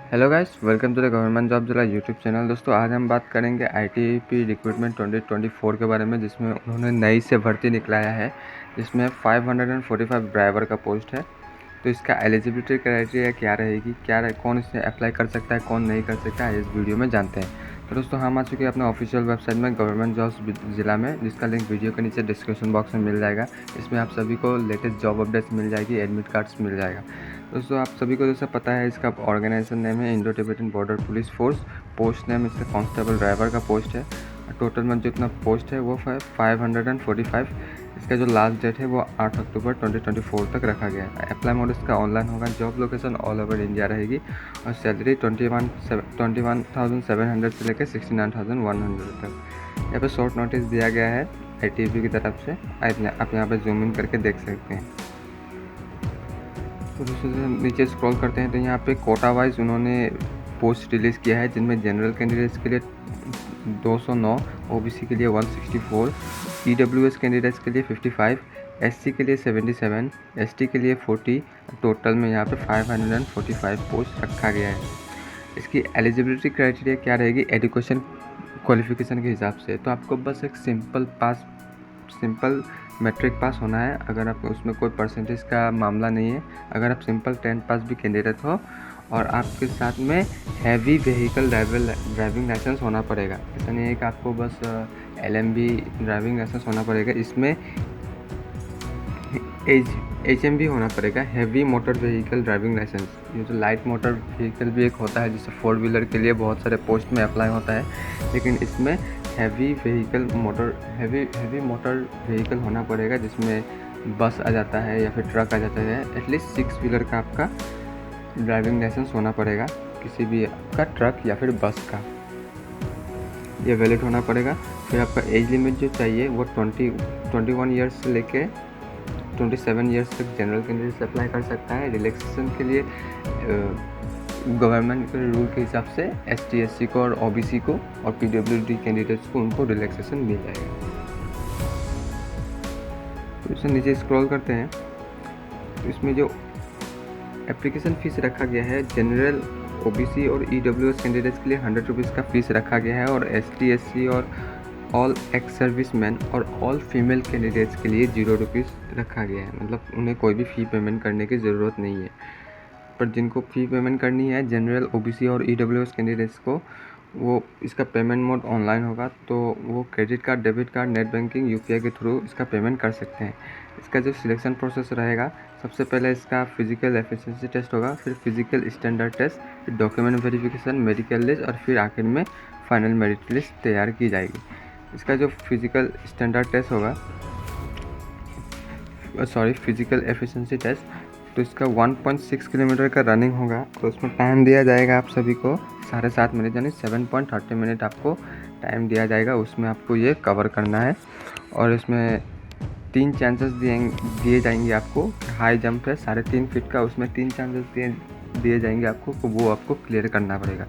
Hello guys, welcome to the government job जिला YouTube channel. दोस्तों, आज हम बात करेंगे आईटीबीपी रिक्रूटमेंट 2024 के बारे में, जिसमें उन्होंने नई से भर्ती निकलाया है, जिसमें 545 ड्राइवर का पोस्ट है। तो इसका एलिजिबिलिटी क्राइटेरिया क्या रहेगी, कौन इसमें अप्लाई कर सकता है, कौन नहीं कर सकता है, इस वीडियो में जानते हैं। तो दोस्तों, हम आ चुके हैं अपने ऑफिशियल वेबसाइट में गवर्नमेंट जॉब्स जिला में, जिसका लिंक वीडियो के नीचे डिस्क्रिप्शन बॉक्स में मिल जाएगा। इसमें आप सभी को लेटेस्ट जॉब अपडेट्स मिल जाएगी, एडमिट कार्ड्स मिल जाएगा। दोस्तों, आप सभी को जैसा पता है, इसका ऑर्गेनाइजेशन नेम है Indo Tibetan border police force. Post name इसका कांस्टेबल ड्राइवर का पोस्ट है। टोटल में जितना पोस्ट है वो 545। इसका जो लास्ट डेट है वो 8 अक्टूबर 2024 तक रखा गया है। अप्लाई मोड इसका ऑनलाइन होगा। Job location all over India रहेगी और सैलरी 21,700 से लेकर 69,100 तक। यहाँ पे शॉर्ट नोटिस दिया गया है आईटीबीपी की तरफ से। आप यहाँ पे जूम इन करके देख सकते हैं। तो दोस्तों, नीचे स्क्रॉल करते हैं तो यहाँ पे कोटा वाइज उन्होंने पोस्ट रिलीज़ किया है, जिनमें जनरल कैंडिडेट्स के लिए 209, ओबीसी के लिए 164, ईडब्ल्यूएस कैंडिडेट्स के लिए 55, एससी के लिए 77, एसटी के लिए 40। टोटल में यहाँ पे 545 पोस्ट रखा गया है। इसकी एलिजिबिलिटी क्राइटेरिया क्या रहेगी एजुकेशन क्वालिफिकेशन के हिसाब से। तो आपको बस एक सिंपल मैट्रिक पास होना है। अगर आप उसमें कोई परसेंटेज का मामला नहीं है, अगर आप सिंपल 10th पास भी कैंडिडेट हो और आपके साथ में हैवी व्हीकल ड्राइविंग लाइसेंस होना पड़ेगा। ऐसा नहीं है कि आपको बस LMB ड्राइविंग लाइसेंस होना पड़ेगा, इसमें HMV होना पड़ेगा, heavy motor vehicle driving licence. ये जो लाइट मोटर व्हीकल भी एक होता है, जिससे 4 व्हीलर के लिए बहुत सारे पोस्ट में अप्लाई होता है, लेकिन इसमें हैवी मोटर व्हीकल होना पड़ेगा, जिसमें बस आ जाता है या फिर ट्रक आ जाता है। एटलीस्ट 6 व्हीलर का आपका ड्राइविंग लाइसेंस होना पड़ेगा, किसी भी आपका ट्रक या फिर बस का, ये वैलिड होना पड़ेगा। फिर आपका एज लिमिट जो चाहिए वो 21 ईयर्स से लेके 27 ईयर्स तक जनरल कैंडिडेट्स अप्लाई कर सकता है। रिलैक्सेशन के लिए गवर्नमेंट के रूल के हिसाब से ST SC को और OBC को और PWD कैंडिडेट्स को उनको रिलैक्सेशन मिल जाएगा। तो इसे नीचे स्क्रॉल करते हैं तो इसमें जो एप्लीकेशन फ़ीस रखा गया है, जनरल OBC और EWS कैंडिडेट्स के लिए 100 रुपीज़ का फ़ीस रखा गया है, और ST SC और ऑल एक्स सर्विसमैन और ऑल फीमेल कैंडिडेट्स के लिए 0 रुपीज़ रखा गया है। मतलब उन्हें कोई भी फ़ी पेमेंट करने की ज़रूरत नहीं है। पर जिनको फ़ी पेमेंट करनी है, जनरल OBC और EWS कैंडिडेट्स को, वो इसका पेमेंट मोड ऑनलाइन होगा। तो वो credit card, debit card, net banking, UPI के थ्रू इसका पेमेंट कर सकते हैं। इसका जो सिलेक्शन प्रोसेस रहेगा, सबसे पहले इसका फिजिकल एफिशिएंसी टेस्ट होगा, फिर फिजिकल स्टैंडर्ड टेस्ट, फिर डॉक्यूमेंट वेरिफिकेशन, मेडिकल लिस्ट, और फिर आखिर में फाइनल मेरिट लिस्ट तैयार की जाएगी। इसका जो फिजिकल स्टैंडर्ड टेस्ट होगा, फिजिकल एफिशिएंसी टेस्ट, तो इसका 1.6 किलोमीटर का रनिंग होगा। तो उसमें टाइम दिया जाएगा आप सभी को 7.5 मिनट, यानी 7.30 मिनट आपको टाइम दिया जाएगा। उसमें आपको ये कवर करना है, और इसमें 3 चांसेस दिए जाएंगे आपको। हाई जंप है 3.5 फीट का, उसमें 3 चांसेस दिए जाएंगे आपको, तो वो आपको क्लियर करना पड़ेगा।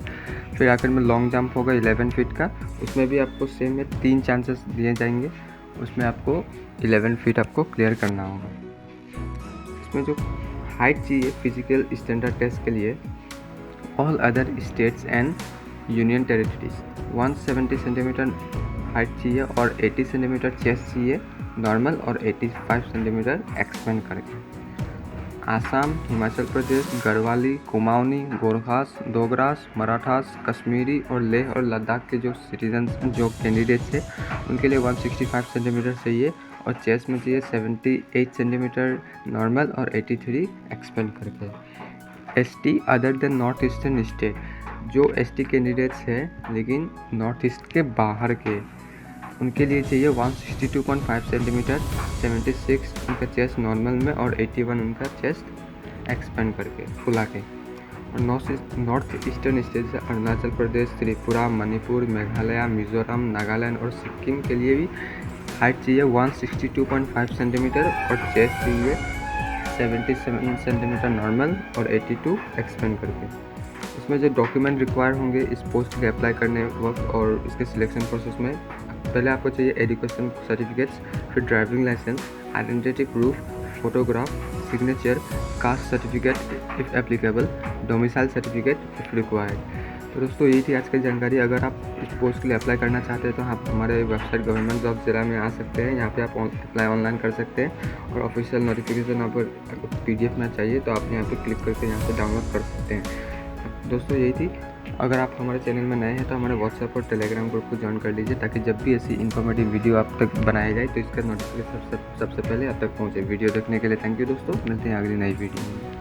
फिर आखिर में लॉन्ग जंप होगा 11 फीट का, उसमें भी आपको सेम है, 3 चांसेस दिए जाएंगे, उसमें आपको 11 फीट आपको क्लियर करना होगा। इसमें जो हाइट चाहिए फिजिकल स्टैंडर्ड टेस्ट के लिए, all other states and union territories 170 centimetre height चाहिए, और 80 सेंटीमीटर चेस्ट चाहिए नॉर्मल, और 85 सेंटीमीटर एक्सपेंड करके। आसाम, हिमाचल प्रदेश, गढ़वाली, कुमाऊनी, गोरखास, डोगरास, मराठास, कश्मीरी और लेह और लद्दाख के जो सिटीजन्स, जो कैंडिडेट्स हैं, उनके लिए 165 सेंटीमीटर चाहिए, और चेस्ट में चाहिए 78 सेंटीमीटर नॉर्मल और 83 एक्सपेंड करके। ST other than north eastern state, जो ST कैंडिडेट्स हैं लेकिन नॉर्थ ईस्ट के बाहर के, उनके लिए चाहिए 162.5 सेंटीमीटर, 76 उनका चेस्ट नॉर्मल में, और 81 उनका चेस्ट एक्सपेंड करके, फुला के। और नॉर्थ ईस्टर्न स्टेट से अरुणाचल प्रदेश, त्रिपुरा, मणिपुर, मेघालय, मिजोरम, नागालैंड और सिक्किम के लिए भी हाइट चाहिए 162.5 सेंटीमीटर, और चेस्ट चाहिए 77 सेंटीमीटर नॉर्मल और 82 एक्सपेंड करके। इसमें जो डॉक्यूमेंट रिक्वायर होंगे इस पोस्ट के अप्लाई करने वक्त और इसके सिलेक्शन प्रोसेस में, पहले आपको चाहिए एजुकेशन सर्टिफिकेट्स, फिर driving licence, identity proof, photograph, signature, caste certificate if applicable, domicile certificate if required. तो दोस्तों यही थी आज की जानकारी। अगर आप इस पोस्ट के लिए अप्लाई करना चाहते हैं तो आप हमारे वेबसाइट गवर्नमेंट जॉब ज़िला में आ सकते हैं। यहाँ पे आप अप्लाई ऑनलाइन कर सकते हैं और ऑफिशियल नोटिफिकेशन आपको PDF में चाहिए तो आप यहाँ पे क्लिक करके यहाँ से डाउनलोड कर सकते हैं। दोस्तों यही थी। अगर आप हमारे चैनल में नए हैं तो हमारे व्हाट्सएप और टेलीग्राम ग्रुप को ज्वाइन कर लीजिए ताकि जब भी ऐसी इन्फॉर्मेटिव वीडियो आप तक बनाई जाए तो इसका नोटिफिकेशन सबसे पहले आप तक पहुँचे। वीडियो देखने के लिए थैंक यू दोस्तों, मिलते हैं अगली नई वीडियो में।